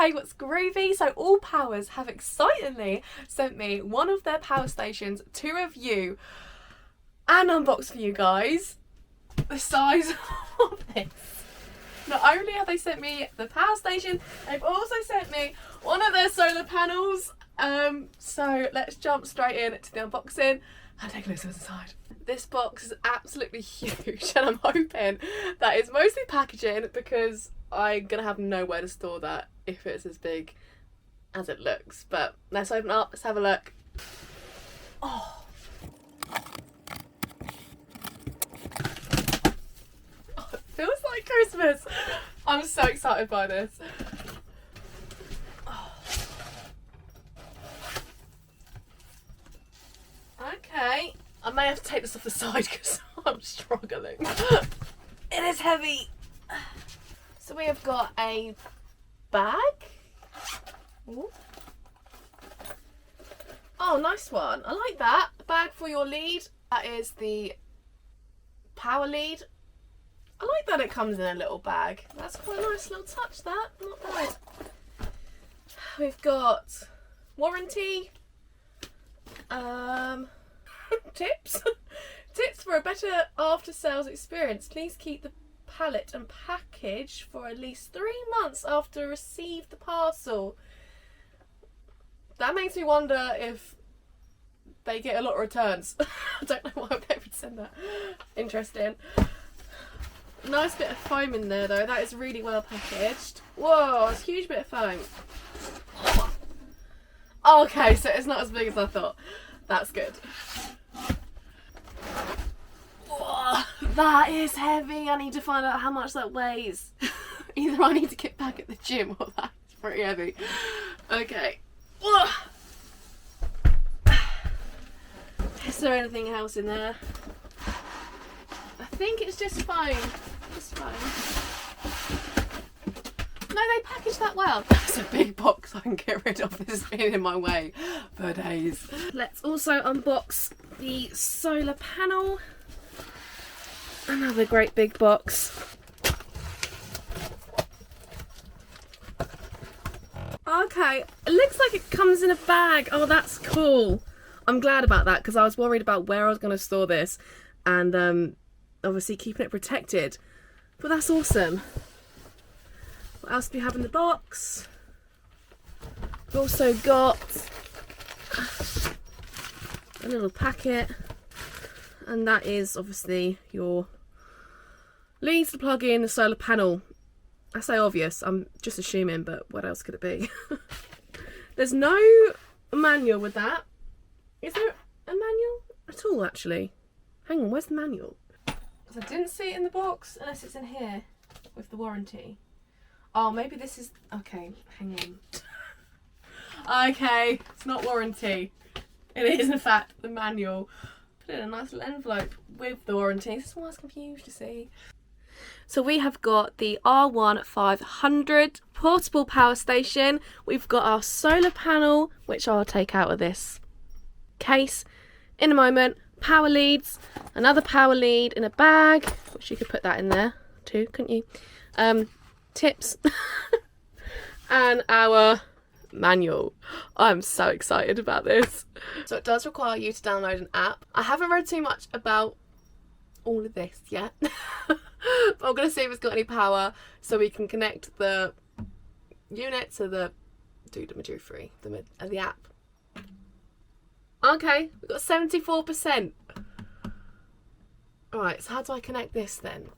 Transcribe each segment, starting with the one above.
Hey, what's groovy? So ALLPOWERS have excitingly sent me one of their power stations to review and unbox for you guys. The size of this. Not only have they sent me the power station, they've also sent me one of their solar panels. So let's jump straight in to the unboxing and take a look what's inside. This box is absolutely huge and I'm hoping that it's mostly packaging because I'm gonna have nowhere to store that if it's as big as it looks. But let's open it up, let's have a look. Oh, it feels like Christmas. I'm so excited by this. Oh. Okay, I may have to take this off the side because I'm struggling. It is heavy. So we have got a bag. Ooh. Oh, nice one. I like that. A bag for your lead. That is the power lead. I like that it comes in a little bag. That's quite a nice little touch, that. Not bad. We've got warranty. Tips. Tips for a better after-sales experience. Please keep the pallet and package for at least 3 months after receive the parcel. That makes me wonder if they get a lot of returns. I don't know why they would send that. Interesting. Nice bit of foam in there though. That is really well packaged. Whoa, it's a huge bit of foam. Okay, so it's not as big as I thought. That's good. Whoa, that is heavy. I need to find out how much that weighs. Either I need to get back at the gym or that's pretty heavy. Okay. Whoa. Is there anything else in there? I think it's just foam. Just foam. No, they packaged that well. That's a big box I can get rid of. This has been in my way for days. Let's also unbox the solar panel. Another great big box. Okay, it looks like it comes in a bag. Oh, that's cool. I'm glad about that because I was worried about where I was going to store this and obviously keeping it protected. But that's awesome. What else do we have in the box? We've also got a little packet, and that is obviously your leads to plug in the solar panel. I say obvious, I'm just assuming, but what else could it be? There's no manual with that. Is there a manual at all actually? Hang on, where's the manual? Because I didn't see it in the box unless it's in here with the warranty. Oh, maybe this is... Okay, hang on. Okay, it's not warranty. It is, in fact, the manual. Put it in a nice little envelope with the warranty. This is why I was confused, you see. So we have got the R1500 portable power station. We've got our solar panel, which I'll take out of this case in a moment. Power leads, another power lead in a bag, which you could put that in there too, couldn't you? Tips and our manual. I'm so excited about this. So it does require you to download an app. I haven't read too much about all of this yet, but I'm going to see if it's got any power so we can connect the unit to the free, the app. Okay, we've got 74%. Alright, so how do I connect this then?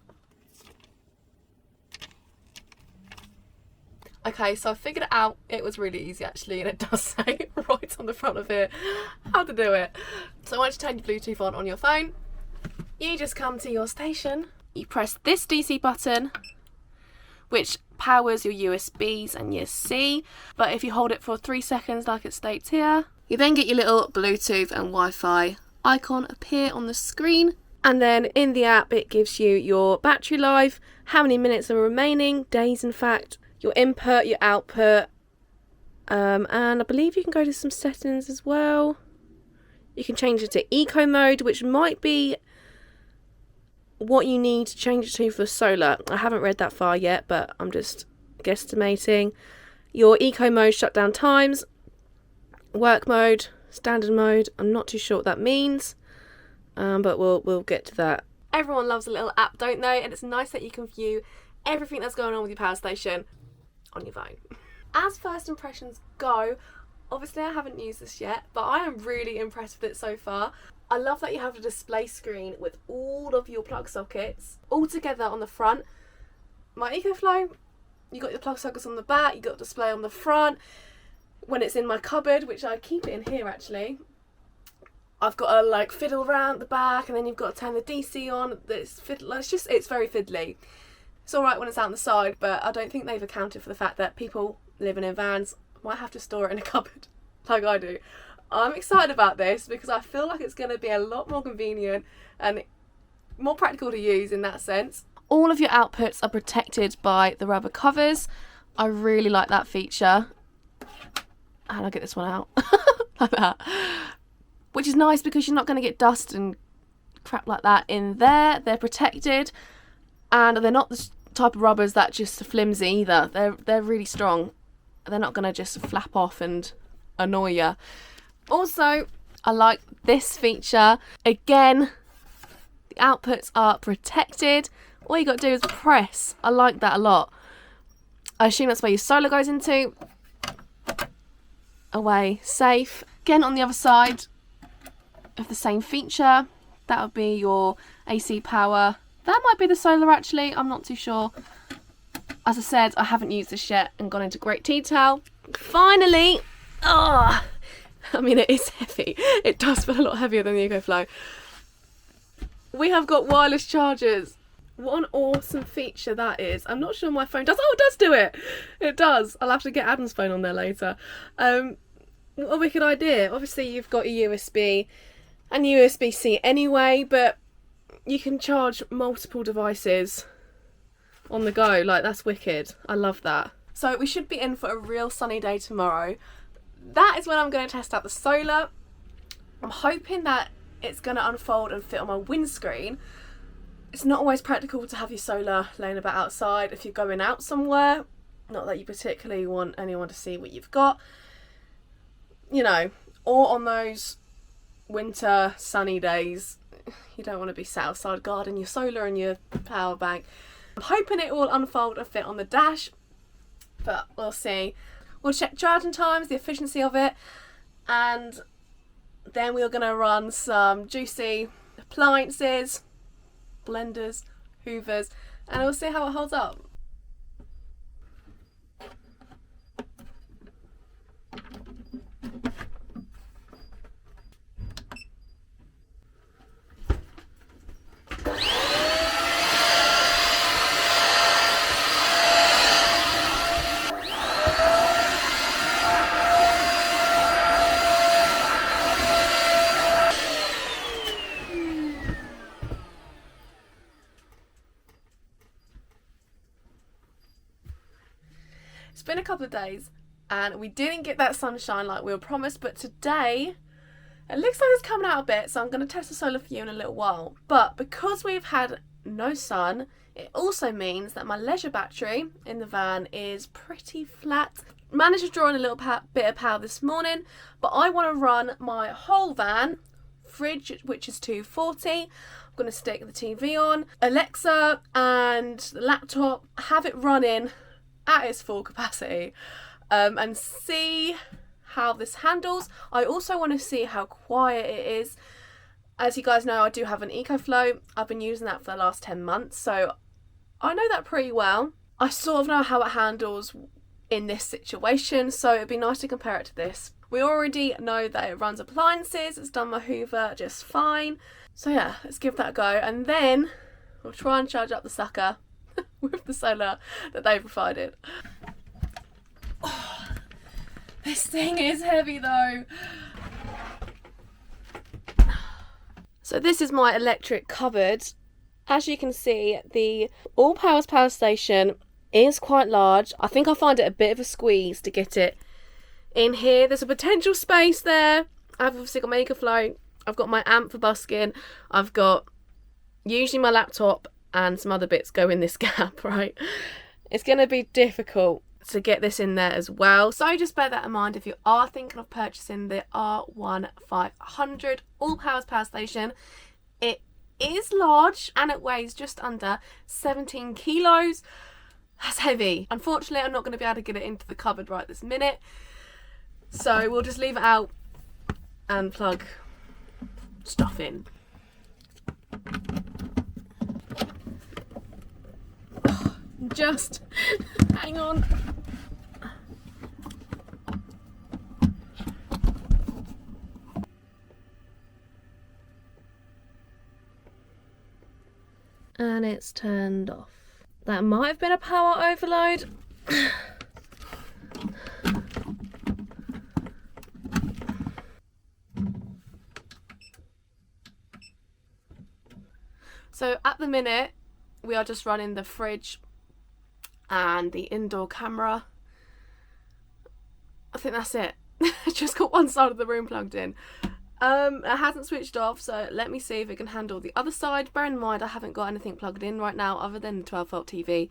Okay, so I figured it out. It was really easy actually, and it does say right on the front of it how to do it. So once you turn your Bluetooth on your phone, you just come to your station. You press this DC button, which powers your USBs and your C. But if you hold it for 3 seconds like it states here, you then get your little Bluetooth and Wi-Fi icon appear on the screen. And then in the app, it gives you your battery life, how many minutes are remaining, days in fact, your input, your output, and I believe you can go to some settings as well. You can change it to eco mode, which might be what you need to change it to for solar. I haven't read that far yet, but I'm just guesstimating. your eco mode shutdown times, work mode, standard mode. I'm not too sure what that means, but we'll get to that. Everyone loves a little app, don't they? And it's nice that you can view everything that's going on with your power station on your phone. As first impressions go, obviously I haven't used this yet, but I am really impressed with it so far. I love that you have a display screen with all of your plug sockets all together on the front. My EcoFlow, you got your plug sockets on the back, you got display on the front. When it's in my cupboard, which I keep it in here actually, I've got to like fiddle around the back, and then you've got to turn the DC on. It's very fiddly. It's alright when it's out on the side, but I don't think they've accounted for the fact that people living in vans might have to store it in a cupboard like I do. I'm excited about this because I feel like it's going to be a lot more convenient and more practical to use in that sense. All of your outputs are protected by the rubber covers. I really like that feature. And I'll get this one out like that, which is nice because you're not going to get dust and crap like that in there. They're protected, and they're not the type of rubbers that just are flimsy either. They're really strong. They're not going to just flap off and annoy you. Also, I like this feature. Again, the outputs are protected. All you got to do is press. I like that a lot. I assume that's where your SOLA goes into. Away, safe. Again, on the other side of the same feature, that would be your AC power. That might be the SOLA actually, I'm not too sure. As I said, I haven't used this yet and gone into great detail. Finally, I mean, it is heavy. It does feel a lot heavier than the EcoFlow. We have got wireless chargers. What an awesome feature that is. I'm not sure my phone does. Oh, it does do it. It does. I'll have to get Adam's phone on there later. What a wicked idea. Obviously, you've got your USB and USB-C anyway, but you can charge multiple devices on the go. Like, that's wicked. I love that. So we should be in for a real sunny day tomorrow. That is when I'm going to test out the SOLA. I'm hoping that it's going to unfold and fit on my windscreen. It's not always practical to have your SOLA laying about outside if you're going out somewhere. Not that you particularly want anyone to see what you've got. You know, or on those winter sunny days, you don't want to be sat outside guarding your SOLA and your power bank. I'm hoping it will unfold and fit on the dash, but we'll see. We'll check charging times, the efficiency of it, and then we're going to run some juicy appliances, blenders, hoovers, and we'll see how it holds up. It's been a couple of days and we didn't get that sunshine like we were promised, but today it looks like it's coming out a bit, so I'm going to test the SOLA for you in a little while. But because we've had no sun, it also means that my leisure battery in the van is pretty flat. Managed to draw in a little bit of power this morning, but I want to run my whole van, fridge which is 240, I'm going to stick the TV on, Alexa and the laptop, have it running at its full capacity, and see how this handles. I also want to see how quiet it is. As you guys know, I do have an EcoFlow. I've been using that for the last 10 months, so I know that pretty well. I sort of know how it handles in this situation, so it'd be nice to compare it to this. We already know that it runs appliances, it's done my Hoover just fine. So yeah, let's give that a go, and then we'll try and charge up the sucker with the SOLA that they provided. Oh, this thing is heavy though. So this is my electric cupboard. As you can see, the ALLPOWERS power station is quite large. I think I find it a bit of a squeeze to get it in here. There's a potential space there. I've obviously got my EcoFlow, I've got my amp for busking, I've got usually my laptop and some other bits go in this gap, right? It's going to be difficult to get this in there as well. So just bear that in mind if you are thinking of purchasing the R1500 ALLPOWERS power station. It is large and it weighs just under 17 kilos. That's heavy. Unfortunately, I'm not going to be able to get it into the cupboard right this minute, so we'll just leave it out and plug stuff in. Just hang on. And it's turned off. That might have been a power overload. So at the minute, we are just running the fridge and the indoor camera. I think that's it. Just got one side of the room plugged in. It hasn't switched off, so let me see if it can handle the other side. Bear in mind I haven't got anything plugged in right now other than the 12 volt TV.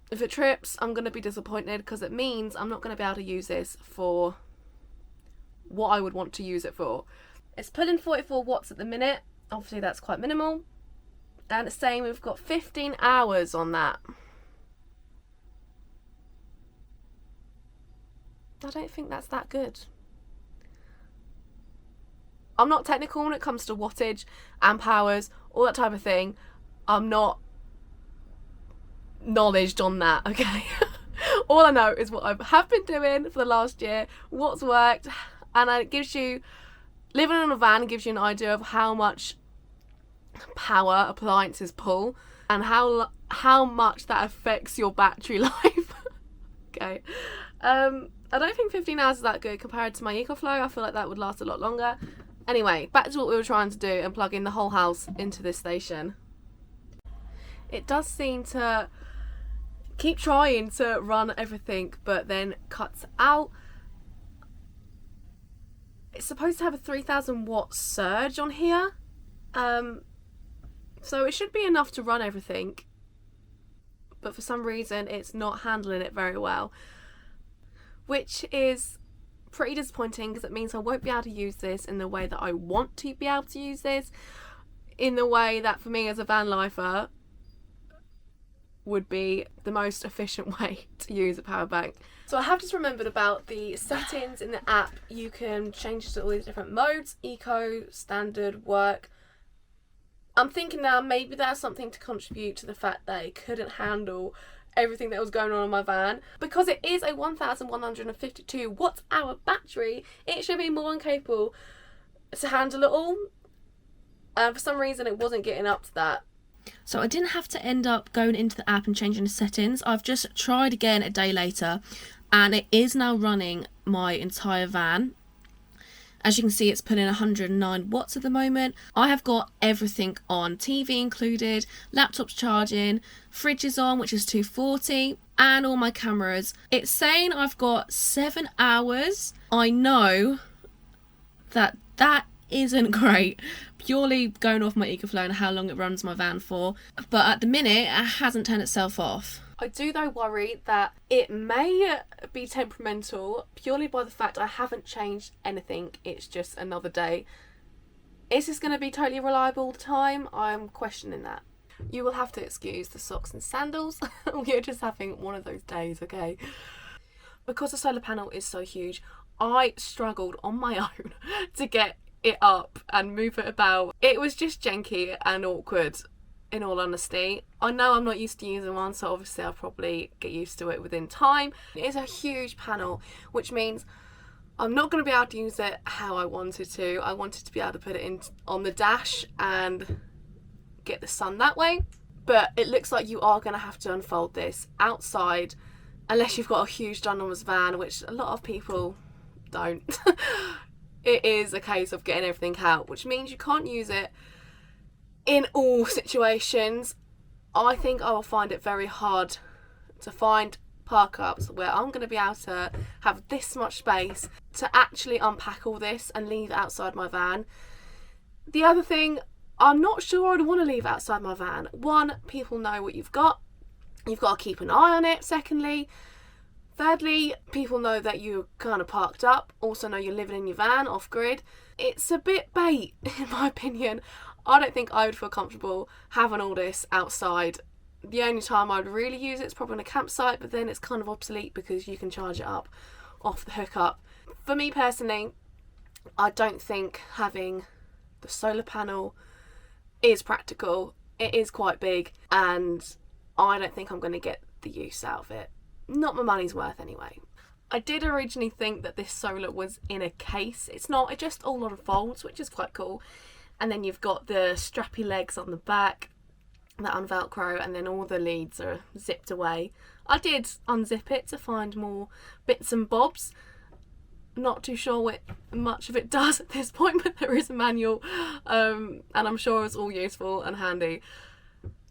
If it trips, I'm going to be disappointed, because it means I'm not going to be able to use this for what I would want to use it for. It's pulling 44 watts at the minute. Obviously that's quite minimal. And it's saying we've got 15 hours on that. I don't think that's that good. I'm not technical when it comes to wattage and powers, all that type of thing. I'm not knowledged on that, okay? All I know is what I have been doing for the last year, what's worked, and it gives you, living in a van gives you an idea of how much power appliances pull and how much that affects your battery life. Okay. I don't think 15 hours is that good compared to my EcoFlow. I feel like that would last a lot longer. Anyway, back to what we were trying to do and plug in the whole house into this station. It does seem to keep trying to run everything, but then cuts out. It's supposed to have a 3000 watt surge on here. So it should be enough to run everything, but for some reason it's not handling it very well, which is pretty disappointing, because it means I won't be able to use this in the way that I want to be able to use this, in the way that for me as a van lifer would be the most efficient way to use a power bank. So I have just remembered about the settings in the app. You can change to all these different modes: eco, standard, work. I'm thinking now maybe that's something to contribute to the fact that it couldn't handle everything that was going on in my van. Because it is a 1152 watt hour battery, it should be more than capable to handle it all. For some reason it wasn't getting up to that. So I didn't have to end up going into the app and changing the settings. I've just tried again a day later, and it is now running my entire van. As you can see, it's putting 109 watts at the moment. I have got everything on, TV included, laptop's charging, fridge is on, which is 240, and all my cameras. It's saying I've got 7 hours. I know that that isn't great, purely going off my EcoFlow and how long it runs my van for, but at the minute it hasn't turned itself off. I do though worry that it may be temperamental, purely by the fact I haven't changed anything. It's just another day. Is this going to be totally reliable all the time? I'm questioning that. You will have to excuse the socks and sandals. We're just having one of those days, okay? Because the solar panel is so huge, I struggled on my own to get it up and move it about. It was just janky and awkward, in all honesty. I know I'm not used to using one, so obviously I'll probably get used to it within time. It is a huge panel, which means I'm not going to be able to use it how I wanted to. I wanted to be able to put it in on the dash and get the sun that way, but it looks like you are going to have to unfold this outside, unless you've got a huge ginormous van, which a lot of people don't. It is a case of getting everything out, which means you can't use it in all situations. I think I will find it very hard to find park-ups where I'm going to be able to have this much space to actually unpack all this and leave it outside my van. The other thing, I'm not sure I'd want to leave it outside my van. One, people know what you've got to keep an eye on it. Secondly, Thirdly, people know that you're kind of parked up, also know you're living in your van off-grid. It's a bit bait, in my opinion. I don't think I would feel comfortable having all this outside. The only time I would really use it is probably on a campsite, but then it's kind of obsolete because you can charge it up off the hookup. For me personally, I don't think having the solar panel is practical. It is quite big, and I don't think I'm going to get the use out of it. Not my money's worth anyway. I did originally think that this solar was in a case. It's not, it just all unfolds, which is quite cool. And then you've got the strappy legs on the back that unvelcro, and then all the leads are zipped away. I did unzip it to find more bits and bobs. Not too sure what much of it does at this point, but there is a manual, and I'm sure it's all useful and handy.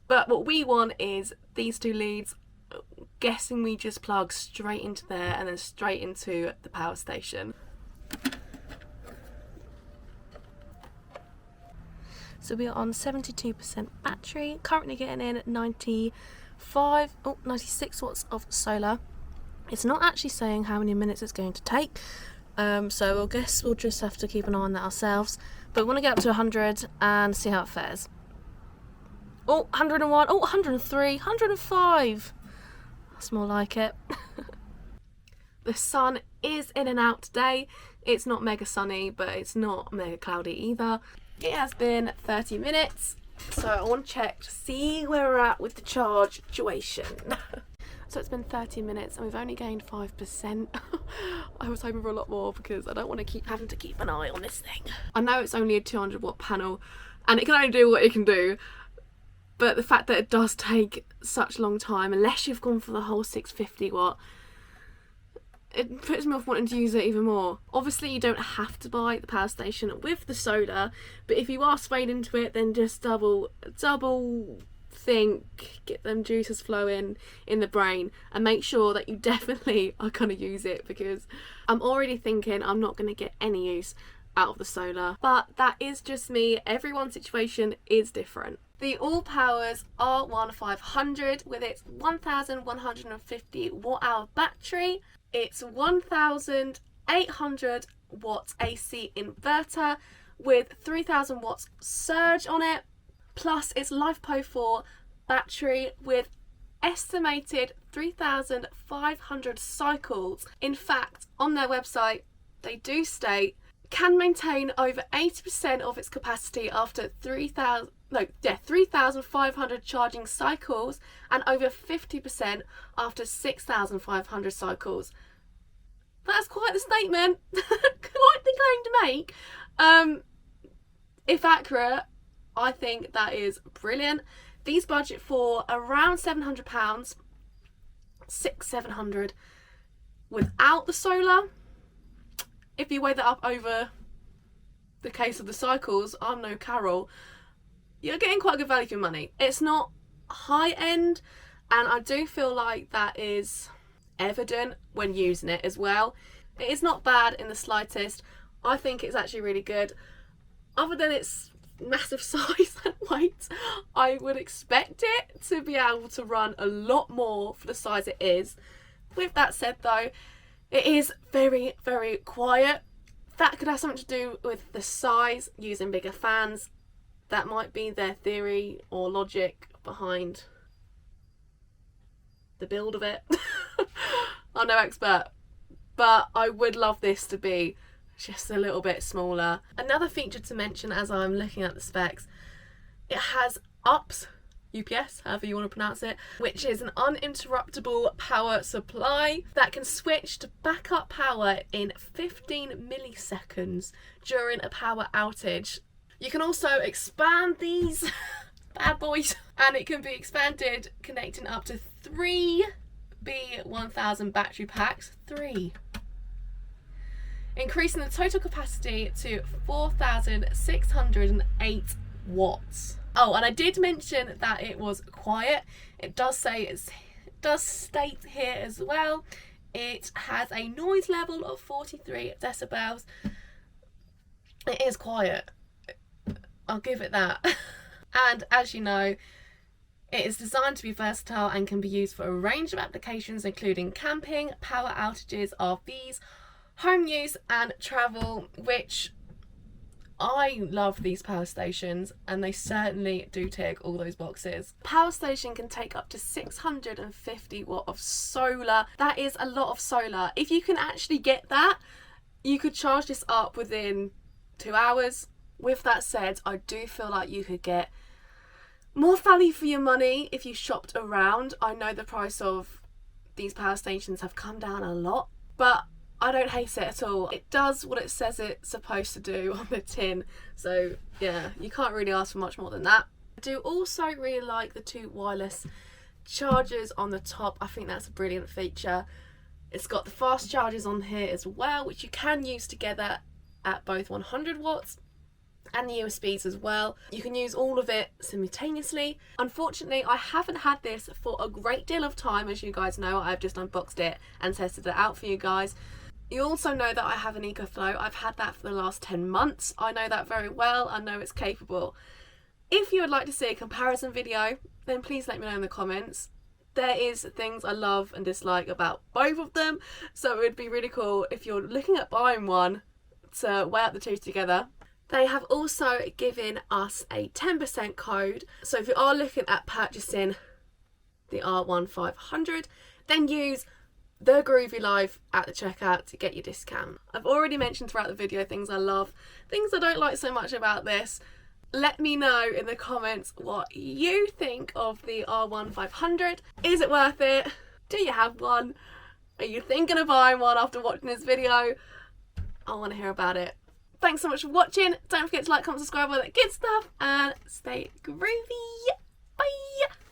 But what we want is these two leads. Guessing we just plug straight into there and then straight into the power station. So we are on 72% battery, currently getting in 96 watts of solar. It's not actually saying how many minutes it's going to take, so I guess we'll just have to keep an eye on that ourselves. But we want to get up to 100 and see how it fares. Oh, 101, oh, 103, 105. That's more like it. The sun is in and out today. It's not mega sunny, but it's not mega cloudy either. It has been 30 minutes, so I want to check to see where we're at with the charge situation. So it's been 30 minutes and we've only gained 5%. I was hoping for a lot more because I don't want to keep having to keep an eye on this thing. I know it's only a 200 watt panel and it can only do what it can do, but the fact that it does take such a long time, unless you've gone for the whole 650 watt, it puts me off wanting to use it even more. Obviously you don't have to buy the power station with the solar, but if you are swayed into it, then just double think, get them juices flowing in the brain, and make sure that you definitely are going to use it, because I'm already thinking I'm not going to get any use out of the solar. But that is just me. Everyone's situation is different. The ALLPOWERS R1500 with its 1150 watt hour battery, its 1800 watt AC inverter with 3000 watts surge on it, plus its LiFePO4 battery with estimated 3500 cycles. In fact, on their website they do state can maintain over 80% of its capacity after 3,500 charging cycles and over 50% after 6,500 cycles. That's quite the statement. Quite the claim to make. If accurate, I think that is brilliant. These budget for around £700, £600-700 without the solar. If you weigh that up over the case of the cycles, I'm no Carol, you're getting quite good value for your money. It's not high end, and I do feel like that is evident when using it as well. It is not bad in the slightest. I think it's actually really good. Other than its massive size and weight, I would expect it to be able to run a lot more for the size it is. With that said though, it is very, very quiet. That could have something to do with the size, using bigger fans. That might be their theory or logic behind the build of it. I'm no expert, but I would love this to be just a little bit smaller. Another feature to mention as I'm looking at the specs, it has UPS, however you want to pronounce it, which is an uninterruptible power supply that can switch to backup power in 15 milliseconds during a power outage. You can also expand these bad boys, and it can be expanded connecting up to 3 B1000 battery packs, 3, increasing the total capacity to 4,608 watts. Oh, and I did mention that it was quiet. It does state here as well, it has a noise level of 43 decibels. It is quiet, I'll give it that. And as you know, It is designed to be versatile and can be used for a range of applications including camping, power outages, RVs, home use and travel, which I love these power stations and they certainly do tick all those boxes. Power station can take up to 650 watt of solar. That is a lot of solar. If you can actually get that, you could charge this up within 2 hours. With that said, I do feel like you could get more value for your money if you shopped around. I know the price of these power stations have come down a lot, but I don't hate it at all. It does what it says it's supposed to do on the tin, so yeah, you can't really ask for much more than that. I do also really like the 2 wireless chargers on the top. I think that's a brilliant feature. It's got the fast chargers on here as well, which you can use together at both 100 watts and the USBs as well. You can use all of it simultaneously. Unfortunately, I haven't had this for a great deal of time. As you guys know, I've just unboxed it and tested it out for you guys. You also know that I have an EcoFlow. I've had that for the last 10 months. I know that very well. I know it's capable. If you would like to see a comparison video, then please let me know in the comments. There is things I love and dislike about both of them, so it would be really cool if you're looking at buying one to weigh up the two together. They have also given us a 10% code, so if you are looking at purchasing the R1500, then use the Groovy Live at the checkout to get your discount. I've already mentioned throughout the video things I love, things I don't like so much about this. Let me know in the comments what you think of the R1500. Is it worth it? Do you have one? Are you thinking of buying one after watching this video? I want to hear about it. Thanks so much for watching. Don't forget to like, comment, subscribe, all that good stuff, and stay groovy. Bye!